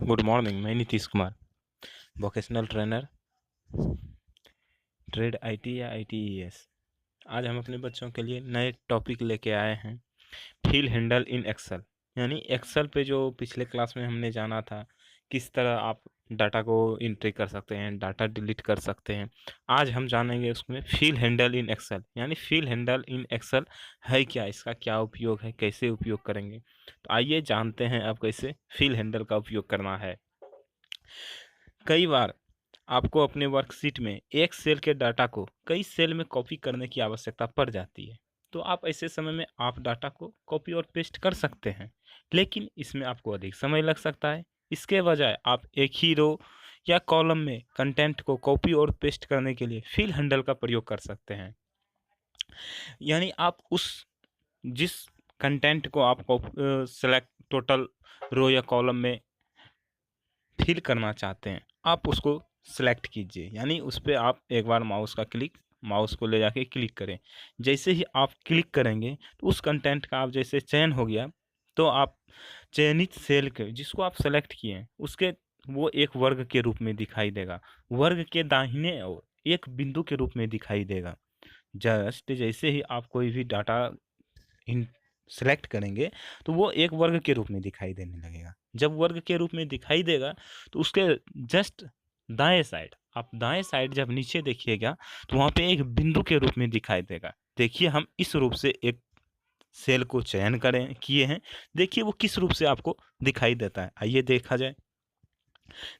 Good morning. मैं Nitish Kumar, vocational trainer, trade IT या ITES. आज हम अपने बच्चों के लिए नए टॉपिक लेके आए हैं, फील हैंडल इन एक्सेल। यानी एक्सेल पे जो पिछले क्लास में हमने जाना था, किस तरह आप डाटा को एंट्री कर सकते हैं, डाटा डिलीट कर सकते हैं। आज हम जानेंगे उसमें फील हैंडल इन एक्सेल। यानी फील हैंडल इन एक्सेल है क्या, इसका क्या उपयोग है, कैसे उपयोग करेंगे। तो आइए जानते हैं अब कैसे फील हैंडल का उपयोग करना है। कई बार आपको अपने वर्कशीट में एक सेल के डाटा को कई सेल में कॉपी करने की आवश्यकता पड़ जाती है। तो आप ऐसे समय में आप डाटा को कॉपी और पेस्ट कर सकते हैं, लेकिन इसमें आपको अधिक समय लग सकता है। इसके बजाय आप एक ही रो या कॉलम में कंटेंट को कॉपी और पेस्ट करने के लिए फिल हैंडल का प्रयोग कर सकते हैं। यानी आप उस जिस कंटेंट को आप सेलेक्ट टोटल रो या कॉलम में फिल करना चाहते हैं, आप उसको सेलेक्ट कीजिए। यानी उस पर आप एक बार माउस को ले जाके क्लिक करें। जैसे ही आप क्लिक करेंगे तो उस कंटेंट का आप जैसे चयन हो गया, तो आप चयनित सेल के जिसको आप सेलेक्ट किए हैं उसके वो एक वर्ग के रूप में दिखाई देगा। वर्ग के दाहिने ओर एक बिंदु के रूप में दिखाई देगा। जस्ट जैसे ही आप कोई भी डाटा इन सेलेक्ट करेंगे तो वो एक वर्ग के रूप में दिखाई देने लगेगा। जब वर्ग के रूप में दिखाई देगा तो उसके जस्ट दाएं साइड, आप दाएं साइड जब नीचे देखिएगा तो वहाँ पे एक बिंदु के रूप में दिखाई देगा। देखिए हम इस रूप से एक सेल को चयन करें किए हैं। देखिए वो किस रूप से आपको दिखाई देता है, आइए देखा जाए।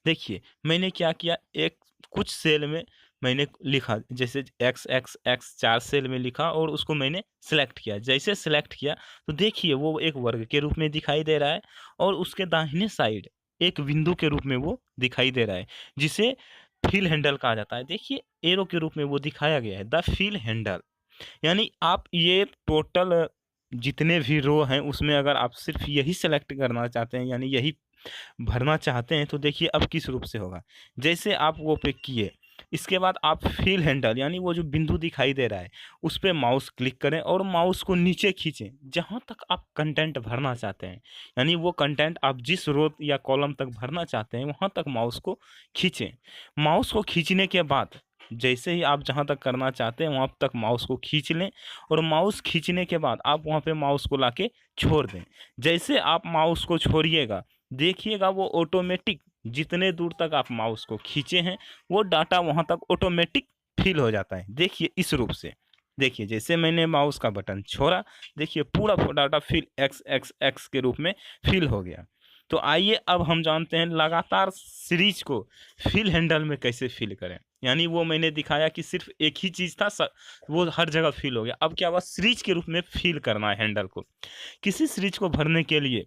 देखिए मैंने क्या किया, एक कुछ सेल में मैंने लिखा, जैसे एक्स एक्स एक्स 4 सेल में लिखा और उसको मैंने सेलेक्ट किया। जैसे सेलेक्ट किया तो देखिए वो एक वर्ग के रूप में दिखाई दे रहा है और उसके दाहिने साइड एक बिंदु के रूप में वो दिखाई दे रहा है, जिसे फिल हैंडल कहा जाता है। देखिए एरो के रूप में वो दिखाया गया है, द फिल हैंडल। यानी आप ये टोटल जितने भी रो हैं उसमें अगर आप सिर्फ यही सेलेक्ट करना चाहते हैं, यानी यही भरना चाहते हैं, तो देखिए अब किस रूप से होगा। जैसे आप वो पे किए, इसके बाद आप फिल हैंडल यानी वो जो बिंदु दिखाई दे रहा है उस पर माउस क्लिक करें और माउस को नीचे खींचें जहां तक आप कंटेंट भरना चाहते हैं। यानी वो कंटेंट आप जिस रो या कॉलम तक भरना चाहते हैं वहां तक माउस को खींचें। माउस को खींचने के बाद जैसे ही आप जहां तक करना चाहते हैं वहां तक माउस को खींच लें और माउस खींचने के बाद आप वहां पे माउस को लाके छोड़ दें। जैसे आप माउस को छोड़िएगा देखिएगा वो ऑटोमेटिक जितने दूर तक आप माउस को खींचे हैं वो डाटा वहां तक ऑटोमेटिक फिल हो जाता है। देखिए इस रूप से, देखिए जैसे मैंने माउस का बटन छोड़ा, देखिए पूरा data fill X X X के रूप में फिल हो गया। तो आइए अब हम जानते हैं लगातार सीरीज को फिल हैंडल में कैसे फिल करें। यानी वो मैंने दिखाया कि सिर्फ एक ही चीज़ था, वो हर जगह फिल हो गया। अब क्या हुआ, सीरीज के रूप में फिल करना है हैंडल को। किसी सीरीज को भरने के लिए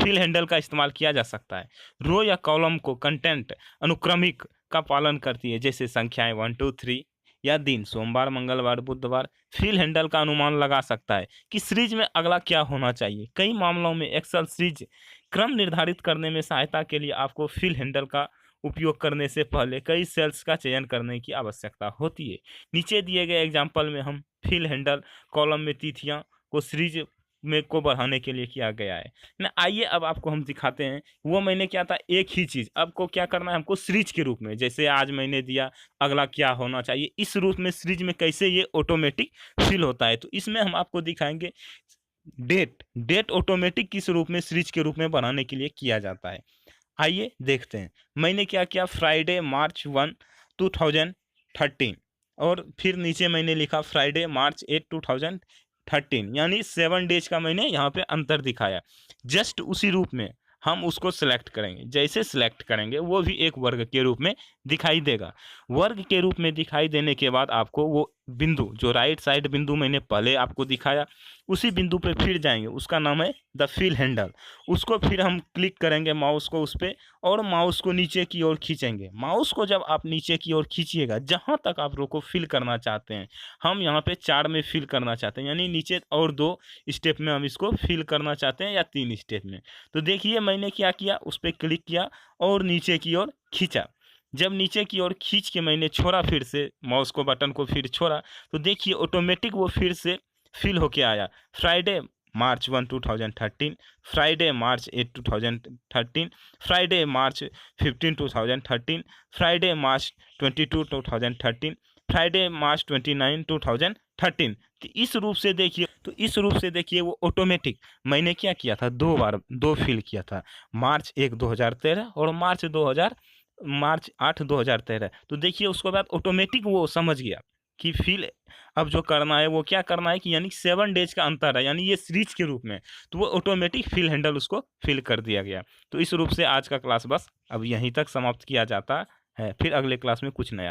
फिल हैंडल का इस्तेमाल किया जा सकता है। रो या कॉलम को कंटेंट अनुक्रमिक का पालन करती है, जैसे संख्याएं 1 2 3 या दिन सोमवार मंगलवार बुधवार। फिल हैंडल का अनुमान लगा सकता है कि सीरीज में अगला क्या होना चाहिए। कई मामलों में एक्सेल सीरीज क्रम निर्धारित करने में सहायता के लिए आपको फिल हैंडल का उपयोग करने से पहले कई सेल्स का चयन करने की आवश्यकता होती है। नीचे दिए गए एग्जाम्पल में हम फिल हैंडल कॉलम में तिथियां को सीरीज में को बढ़ाने के लिए किया गया है ना। आइए अब आपको हम दिखाते हैं। वो मैंने क्या था, एक ही चीज़ आपको क्या करना है, हमको सीरीज के रूप में, जैसे आज मैंने दिया अगला क्या होना चाहिए, इस रूप में सीरीज में कैसे ये ऑटोमेटिक फिल होता है। तो इसमें हम आपको दिखाएंगे डेट। डेट ऑटोमेटिक किस रूप में सीरीज के रूप में बनाने के लिए किया जाता है। आइए देखते हैं। मैंने क्या किया, फ्राइडे मार्च 1 2013 और फिर नीचे मैंने लिखा फ्राइडे मार्च 8 2013, यानी 7 डेज का मैंने यहाँ पे अंतर दिखाया। जस्ट उसी रूप में हम उसको सिलेक्ट करेंगे। जैसे सिलेक्ट करेंगे वो भी एक वर्ग के रूप में दिखाई देगा। वर्ग के रूप में दिखाई देने के बाद आपको वो बिंदु जो राइट साइड बिंदु मैंने पहले आपको दिखाया उसी बिंदु पे फिर जाएंगे, उसका नाम है द फिल हैंडल। उसको फिर हम क्लिक करेंगे माउस को उस पर और माउस को नीचे की ओर खींचेंगे। माउस को जब आप नीचे की ओर खींचिएगा जहाँ तक आप रो को फिल करना चाहते हैं, हम यहाँ पे 4 में फिल करना चाहते हैं, यानी नीचे और 2 स्टेप में हम इसको फिल करना चाहते हैं या 3 स्टेप में। तो देखिए मैंने क्या किया, उस पर क्लिक किया और नीचे की ओर खींचा। जब नीचे की ओर खींच के मैंने छोड़ा, फिर से माउस को बटन को फिर छोड़ा, तो देखिए ऑटोमेटिक वो फिर से फिल होके आया। Friday March 1 2013, Friday March 8 2013, Friday March 15 2013, Friday March 22 2013, Friday मार्च 29 2013। तो इस रूप से देखिए वो ऑटोमेटिक मैंने क्या किया था, 2 बार 2 फिल किया था, मार्च 1 2013 और मार्च 8 2013। तो देखिए उसके बाद ऑटोमेटिक वो समझ गया कि फिल अब जो करना है वो क्या करना है कि यानी 7 डेज का अंतर है, यानी ये सीरीज के रूप में, तो वो ऑटोमेटिक फिल हैंडल उसको फिल कर दिया गया। तो इस रूप से आज का क्लास बस अब यहीं तक समाप्त किया जाता है, फिर अगले क्लास में कुछ नया।